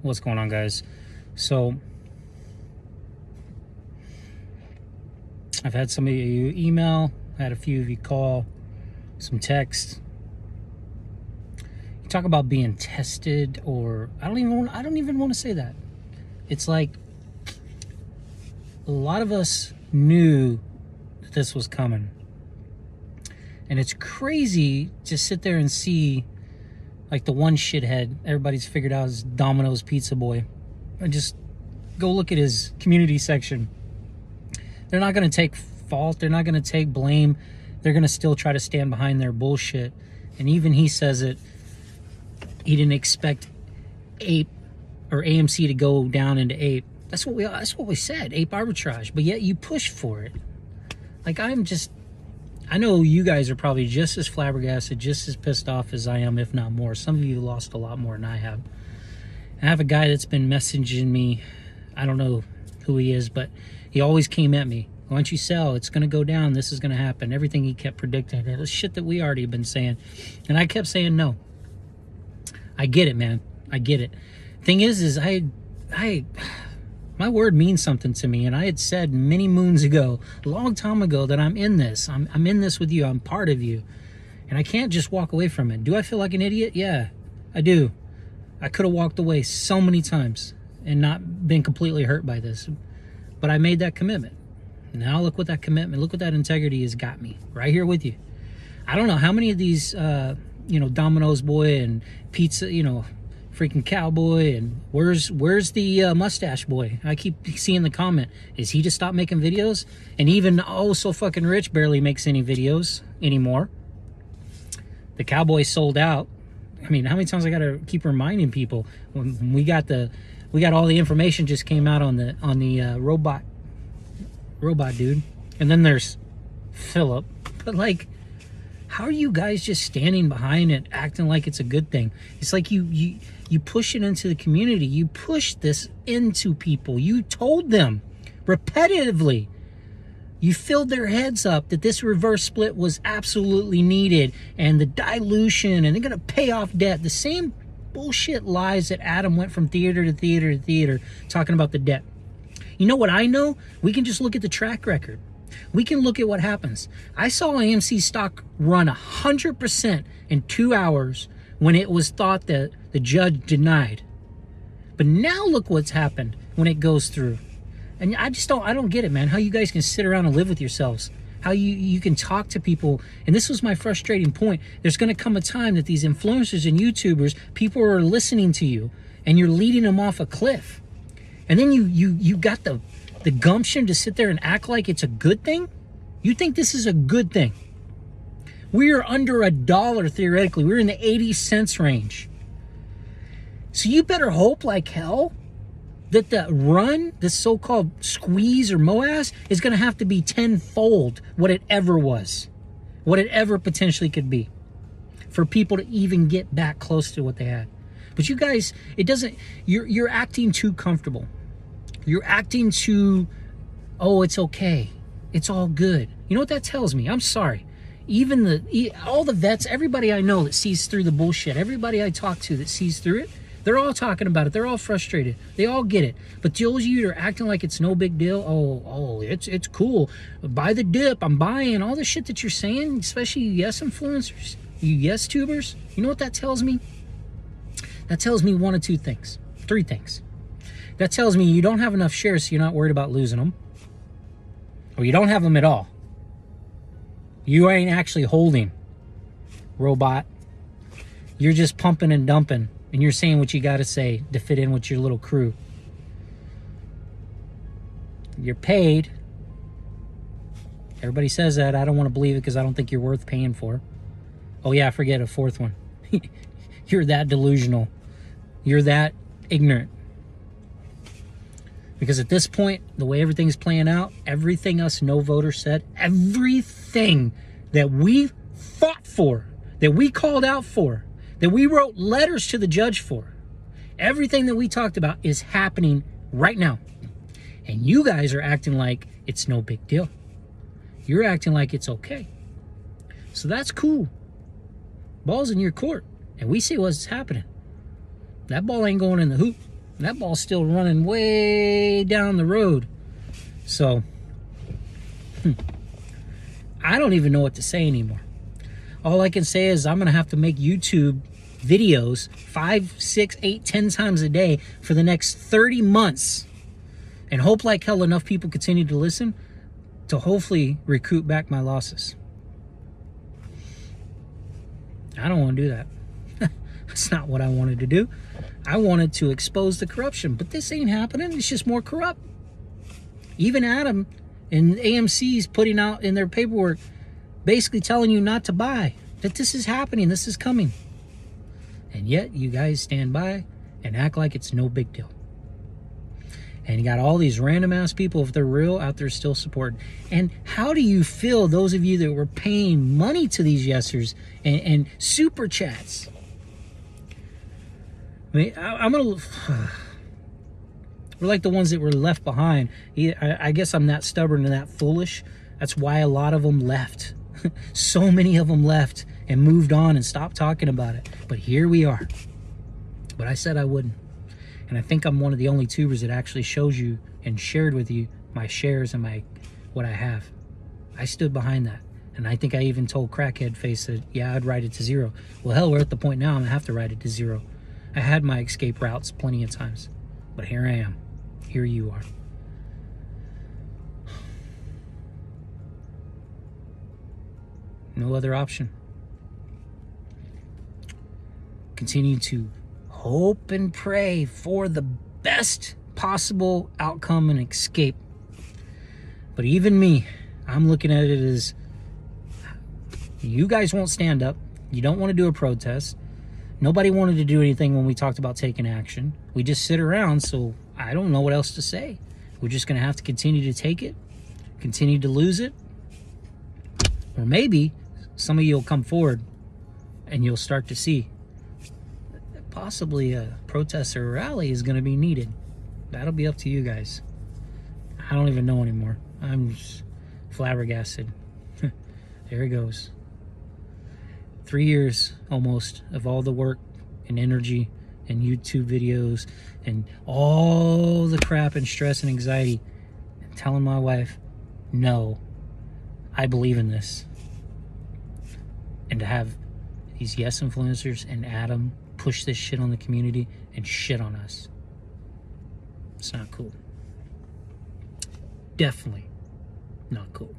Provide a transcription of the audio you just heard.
What's going on, guys? So I've had some of you email, had a few of you call, some text. You talk about being tested, or I don't even want to say that. It's like a lot of us knew that this was coming. And it's crazy to sit there and see like the one shithead everybody's figured out is Domino's Pizza Boy. And just go look at his community section. They're not going to take fault. They're not going to take blame. They're going to still try to stand behind their bullshit. And even he says it. He didn't expect Ape or AMC to go down into Ape. That's what we said, Ape arbitrage. But yet you push for it. Like I know you guys are probably just as flabbergasted, just as pissed off as I am, if not more. Some of you lost a lot more than I have. I have a guy that's been messaging me. I don't know who he is, but he always came at me. Why don't you sell? It's going to go down. This is going to happen. Everything he kept predicting. It was shit that we already been saying. And I kept saying no. I get it, man. I get it. Thing is my word means something to me, and I had said many moons ago, a long time ago, that I'm in this. I'm in this with you. I'm part of you, and I can't just walk away from it. Do I feel like an idiot? Yeah, I do. I could have walked away so many times and not been completely hurt by this, but I made that commitment. Now look what that commitment, look what that integrity has got me right here with you. I don't know how many of these, Domino's Boy and Pizza, freaking Cowboy, and where's the mustache boy? I keep seeing the comment, is he just stopped making videos? And even so fucking rich barely makes any videos anymore. The Cowboy sold out. I mean, how many times I gotta keep reminding people when we got all the information just came out on the robot dude. And then there's Philip. But like, how are you guys just standing behind it, acting like it's a good thing? It's like you push it into the community. You push this into people. You told them repetitively. You filled their heads up that this reverse split was absolutely needed, and the dilution, and they're going to pay off debt. The same bullshit lies that Adam went from theater to theater to theater talking about the debt. You know what I know? We can just look at the track record. We can look at what happens. I saw AMC stock run 100% in 2 hours when it was thought that the judge denied. But now look what's happened when it goes through. And I don't get it, man. How you guys can sit around and live with yourselves. How you can talk to people. And this was my frustrating point. There's going to come a time that these influencers and YouTubers, people are listening to you and you're leading them off a cliff. And then you got the gumption to sit there and act like it's a good thing? You think this is a good thing? We are under $1 theoretically. We're in the 80 cents range. So you better hope like hell that the run, the so-called squeeze or MOAS, is going to have to be tenfold what it ever was, what it ever potentially could be, for people to even get back close to what they had. But you guys, you're acting too comfortable. You're acting too, it's okay. It's all good. You know what that tells me? I'm sorry. Even all the vets, everybody I know that sees through the bullshit, everybody I talk to that sees through it, they're all talking about it. They're all frustrated. They all get it. But those of you that are acting like it's no big deal, it's cool. Buy the dip. I'm buying all the shit that you're saying, especially you yes influencers, you yes tubers. You know what that tells me? That tells me one of two things, three things. That tells me you don't have enough shares, so you're not worried about losing them. Or you don't have them at all. You ain't actually holding, robot. You're just pumping and dumping, and you're saying what you got to say to fit in with your little crew. You're paid. Everybody says that. I don't want to believe it because I don't think you're worth paying for. Oh yeah, I forget a fourth one. You're that delusional. You're that ignorant. Because at this point, the way everything's playing out, everything us no voters said, everything that we fought for, that we called out for, that we wrote letters to the judge for, everything that we talked about is happening right now. And you guys are acting like it's no big deal. You're acting like it's okay. So that's cool. Ball's in your court. And we see what's happening. That ball ain't going in the hoop. And that ball's still running way down the road. So, I don't even know what to say anymore. All I can say is I'm going to have to make YouTube videos 5, 6, 8, 10 times a day for the next 30 months. And hope like hell enough people continue to listen to hopefully recoup back my losses. I don't want to do that. That's not what I wanted to do. I wanted to expose the corruption, but this ain't happening. It's just more corrupt. Even Adam and AMC's putting out in their paperwork, basically telling you not to buy, that this is happening, this is coming. And yet you guys stand by and act like it's no big deal. And you got all these random ass people, if they're real, out there still supporting. And how do you feel, those of you that were paying money to these yesers and super chats? I mean, I'm gonna. We're like the ones that were left behind. I guess I'm that stubborn and that foolish. That's why a lot of them left. So many of them left and moved on and stopped talking about it. But here we are. But I said I wouldn't. And I think I'm one of the only tubers that actually shows you and shared with you my shares and what I have. I stood behind that. And I think I even told Crackhead Face that, yeah, I'd write it to zero. Well, hell, we're at the point now I'm going to have to write it to zero. I had my escape routes plenty of times. But here I am. Here you are. No other option. Continue to hope and pray for the best possible outcome and escape. But even me, I'm looking at it as, you guys won't stand up. You don't want to do a protest. Nobody wanted to do anything when we talked about taking action. We just sit around, so I don't know what else to say. We're just going to have to continue to take it, continue to lose it. Or maybe some of you will come forward and you'll start to see possibly a protest or a rally is going to be needed. That'll be up to you guys. I don't even know anymore. I'm just flabbergasted. There it goes. 3 years almost of all the work and energy and YouTube videos and all the crap and stress and anxiety, and telling my wife, no, I believe in this. And to have these yes influencers and Adam push this shit on the community and shit on us. It's not cool. Definitely not cool.